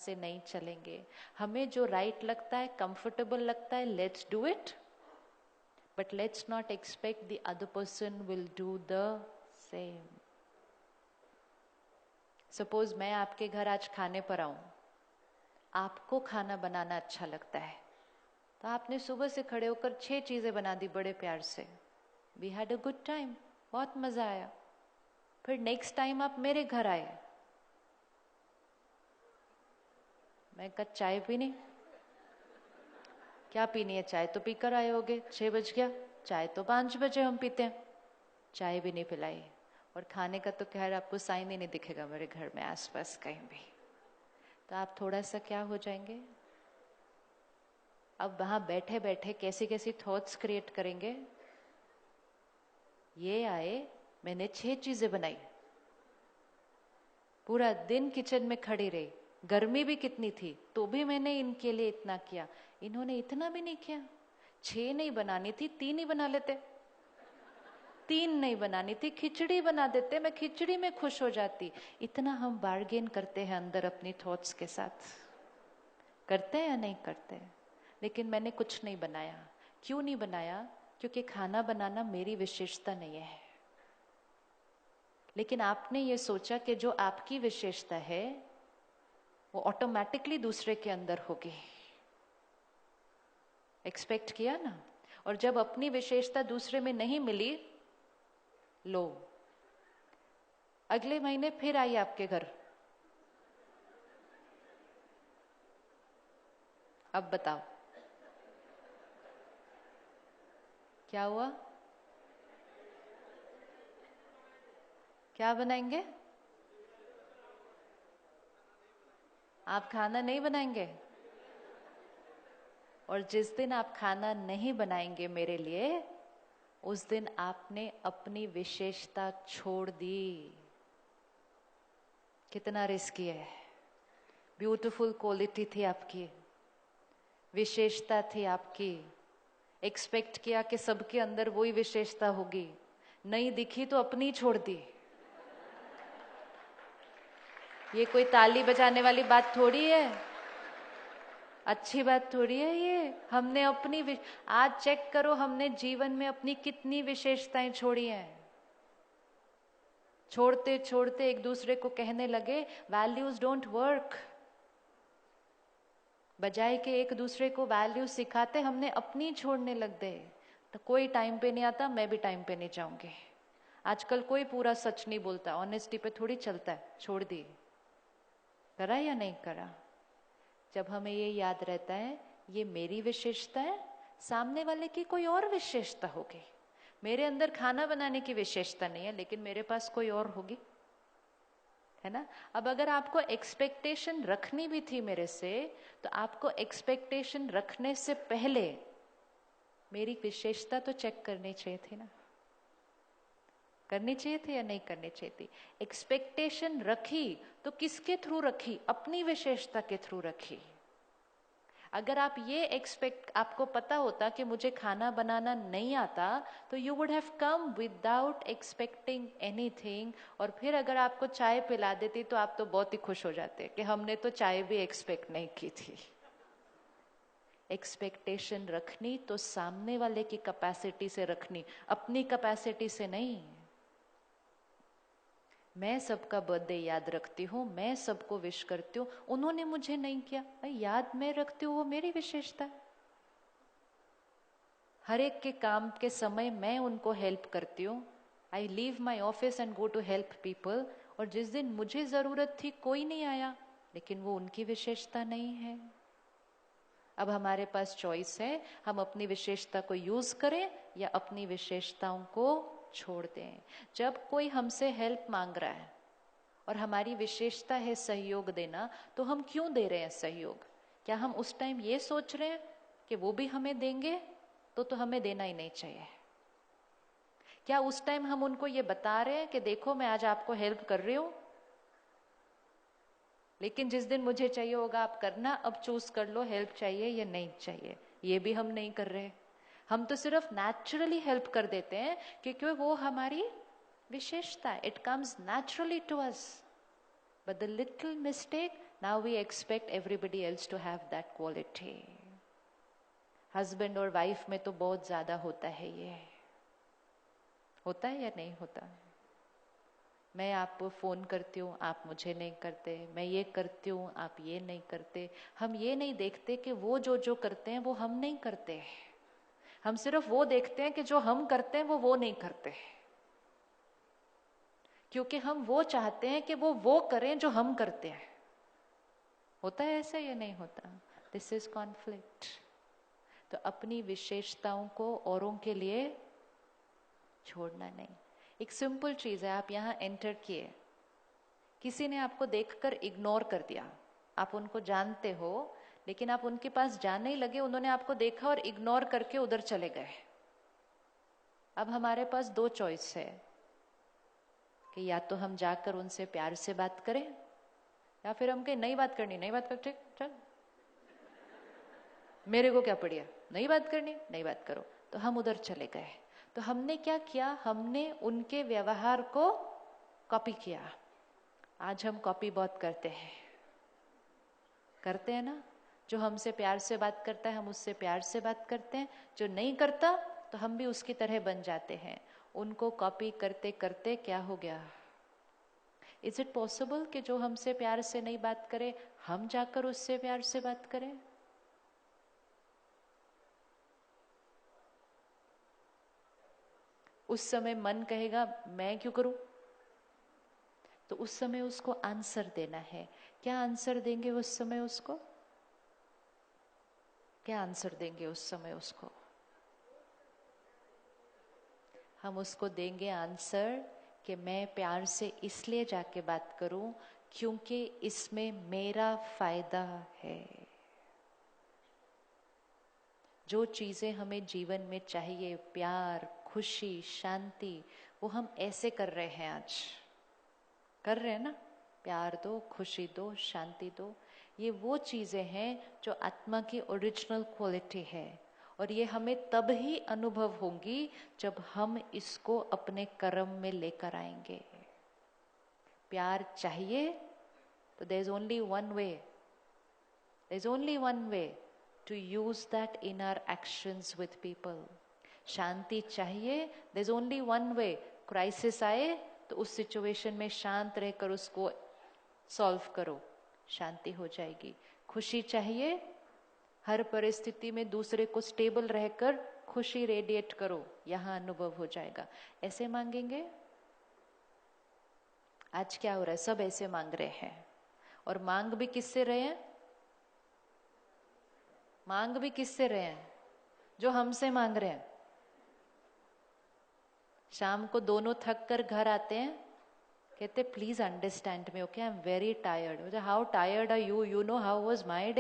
से नहीं चलेंगे। हमें जो राइट लगता है, कंफर्टेबल लगता है, let's do it, but let's not expect the other person will do the same. Suppose मैं आपके घर आज खाने पर आऊं, आपको खाना बनाना अच्छा लगता है, तो आपने सुबह से खड़े होकर 6 चीजें बना दी बड़े प्यार से। We had a good time, बहुत मजा आया। फिर नेक्स्ट टाइम आप मेरे घर आए, मैं कहा चाय पीनी, क्या पीनी है, चाय तो पीकर आए होगे, 6 बज गया, चाय तो 5 बजे हम पीते हैं, चाय भी नहीं पिलाई। और खाने का तो खैर आपको साइन ही नहीं दिखेगा मेरे घर में आसपास कहीं भी। तो आप थोड़ा सा क्या हो जाएंगे, अब वहां बैठे बैठे कैसी कैसी थॉट्स क्रिएट करेंगे। ये आए, मैंने 6 चीजें बनाई, पूरा दिन किचन में खड़ी रही, गर्मी भी कितनी थी तो भी मैंने इनके लिए इतना किया, इन्होंने इतना भी नहीं किया। 6 नहीं बनानी थी, 3 ही बना लेते। 3 नहीं बनानी थी, खिचड़ी बना देते, मैं खिचड़ी में खुश हो जाती। इतना हम बार्गेन करते हैं अंदर अपनी थॉट्स के साथ, करते हैं या नहीं करते। लेकिन मैंने कुछ नहीं बनाया। क्यों नहीं बनाया? क्योंकि खाना बनाना मेरी विशेषता नहीं है। लेकिन आपने ये सोचा कि जो आपकी विशेषता है वो ऑटोमेटिकली दूसरे के अंदर होगी, एक्सपेक्ट किया ना। और जब अपनी विशेषता दूसरे में नहीं मिली, लो अगले महीने फिर आई आपके घर। अब बताओ क्या हुआ, क्या बनाएंगे? आप खाना नहीं बनाएंगे। और जिस दिन आप खाना नहीं बनाएंगे मेरे लिए, उस दिन आपने अपनी विशेषता छोड़ दी। कितना रिस्की है। ब्यूटीफुल क्वालिटी थी आपकी, विशेषता थी आपकी, एक्सपेक्ट किया कि सबके अंदर वही विशेषता होगी, नहीं दिखी तो अपनी छोड़ दी। ये कोई ताली बजाने वाली बात थोड़ी है, अच्छी बात थोड़ी है ये। हमने अपनी आज चेक करो हमने जीवन में अपनी कितनी विशेषताएं छोड़ी हैं। छोड़ते छोड़ते एक दूसरे को कहने लगे वैल्यूज डोंट वर्क, बजाय के एक दूसरे को वैल्यू सिखाते हमने अपनी छोड़ने लग गए। तो कोई टाइम पे नहीं आता, मैं भी टाइम पे नहीं जाऊंगी। आजकल कोई पूरा सच नहीं बोलता, ऑनेस्टी पे थोड़ी चलता है, छोड़ दी। करा या नहीं करा? जब हमें ये याद रहता है ये मेरी विशेषता है, सामने वाले की कोई और विशेषता होगी। मेरे अंदर खाना बनाने की विशेषता नहीं है, लेकिन मेरे पास कोई और होगी, है ना। अब अगर आपको एक्सपेक्टेशन रखनी भी थी मेरे से, तो आपको एक्सपेक्टेशन रखने से पहले मेरी विशेषता तो चेक करनी चाहिए थी ना। करनी चाहिए थी या नहीं करनी चाहिए थी? एक्सपेक्टेशन रखी तो किसके थ्रू रखी? अपनी विशेषता के थ्रू रखी। अगर आप ये एक्सपेक्ट, आपको पता होता कि मुझे खाना बनाना नहीं आता, तो you would have come without expecting anything. और फिर अगर आपको चाय पिला देती तो आप तो बहुत ही खुश हो जाते कि हमने तो चाय भी एक्सपेक्ट नहीं की थी। एक्सपेक्टेशन रखनी तो सामने वाले की कैपेसिटी से रखनी, अपनी कैपेसिटी से नहीं। मैं सबका बर्थडे याद रखती हूँ, मैं सबको विश करती हूँ, उन्होंने मुझे नहीं किया, भाई याद मैं रखती हूँ, वो मेरी विशेषता है। हर एक के काम के समय मैं उनको हेल्प करती हूँ। I leave my office and go to help people. और जिस दिन मुझे जरूरत थी कोई नहीं आया, लेकिन वो उनकी विशेषता नहीं है। अब हमारे पास चॉइस है, हम अपनी विशेषता को यूज करें या अपनी विशेषताओं को छोड़ दें। जब कोई हमसे हेल्प मांग रहा है और हमारी विशेषता है सहयोग देना, तो हम क्यों दे रहे हैं सहयोग? क्या हम उस टाइम ये सोच रहे हैं कि वो भी हमें देंगे, तो हमें देना ही नहीं चाहिए? क्या उस टाइम हम उनको ये बता रहे हैं कि देखो मैं आज आपको हेल्प कर रही हूं, लेकिन जिस दिन मुझे चाहिए होगा आप करना, अब चूज कर लो हेल्प चाहिए या नहीं चाहिए? ये भी हम नहीं कर रहे। हम तो सिर्फ नेचुरली हेल्प कर देते हैं क्योंकि वो हमारी विशेषता है, it comes naturally to us. But the little mistake Now we expect everybody else to have that quality. Husband और वाइफ में तो बहुत ज्यादा होता है ये। होता है या नहीं होता? मैं आपको फोन करती हूँ, आप मुझे नहीं करते, मैं ये करती हूँ, आप ये नहीं करते। हम ये नहीं देखते कि वो जो करते हैं वो हम नहीं करते। हम सिर्फ वो देखते हैं कि जो हम करते हैं वो नहीं करते, क्योंकि हम वो चाहते हैं कि वो करें जो हम करते हैं। होता है ऐसा या नहीं होता? This is conflict. तो अपनी विशेषताओं को औरों के लिए छोड़ना नहीं। एक सिंपल चीज है, आप यहाँ एंटर किए, किसी ने आपको देखकर इग्नोर कर दिया, आप उनको जानते हो लेकिन आप उनके पास जाने ही लगे, उन्होंने आपको देखा और इग्नोर करके उधर चले गए। अब हमारे पास दो चॉइस है कि या तो हम जाकर उनसे प्यार से बात करें, या फिर हम कहें नहीं बात करनी, नहीं बात कर, ठीक चल, मेरे को क्या पड़िया, नहीं बात करनी, नहीं बात करो। तो हम उधर चले गए। तो हमने क्या किया? हमने उनके व्यवहार को कॉपी किया। आज हम कॉपी बहुत करते हैं ना। जो हमसे प्यार से बात करता है हम उससे प्यार से बात करते हैं, जो नहीं करता तो हम भी उसकी तरह बन जाते हैं। उनको कॉपी करते करते क्या हो गया? इज इट पॉसिबल कि जो हमसे प्यार से नहीं बात करे हम जाकर उससे प्यार से बात करें? उस समय मन कहेगा मैं क्यों करूं? तो उस समय उसको आंसर देना है। क्या आंसर देंगे उस समय उसको? क्या आंसर देंगे उस समय उसको? हम उसको देंगे आंसर कि मैं प्यार से इसलिए जाके बात करूं क्योंकि इसमें मेरा फायदा है। जो चीजें हमें जीवन में चाहिए, प्यार, खुशी, शांति, वो हम ऐसे कर रहे हैं, आज कर रहे हैं ना। प्यार दो, खुशी दो, शांति दो। ये वो चीजें हैं जो आत्मा की ओरिजिनल क्वालिटी है, और ये हमें तब ही अनुभव होंगी जब हम इसको अपने कर्म में लेकर आएंगे। प्यार चाहिए तो there is only one way, there is only one way to use that in our actions with people. शांति चाहिए, there is only one way. Crisis आए तो उस सिचुएशन में शांत रहकर उसको सॉल्व करो, शांति हो जाएगी। खुशी चाहिए, हर परिस्थिति में दूसरे को स्टेबल रहकर खुशी रेडिएट करो, यहाँ अनुभव हो जाएगा। ऐसे मांगेंगे? आज क्या हो रहा है? सब ऐसे मांग रहे हैं। और मांग भी किससे रहे हैं? मांग भी किससे रहे हैं? जो हमसे मांग रहे हैं। शाम को दोनों थक कर घर आते हैं, कहते please understand me, okay, I am very tired. How tired are you? You know how was my day?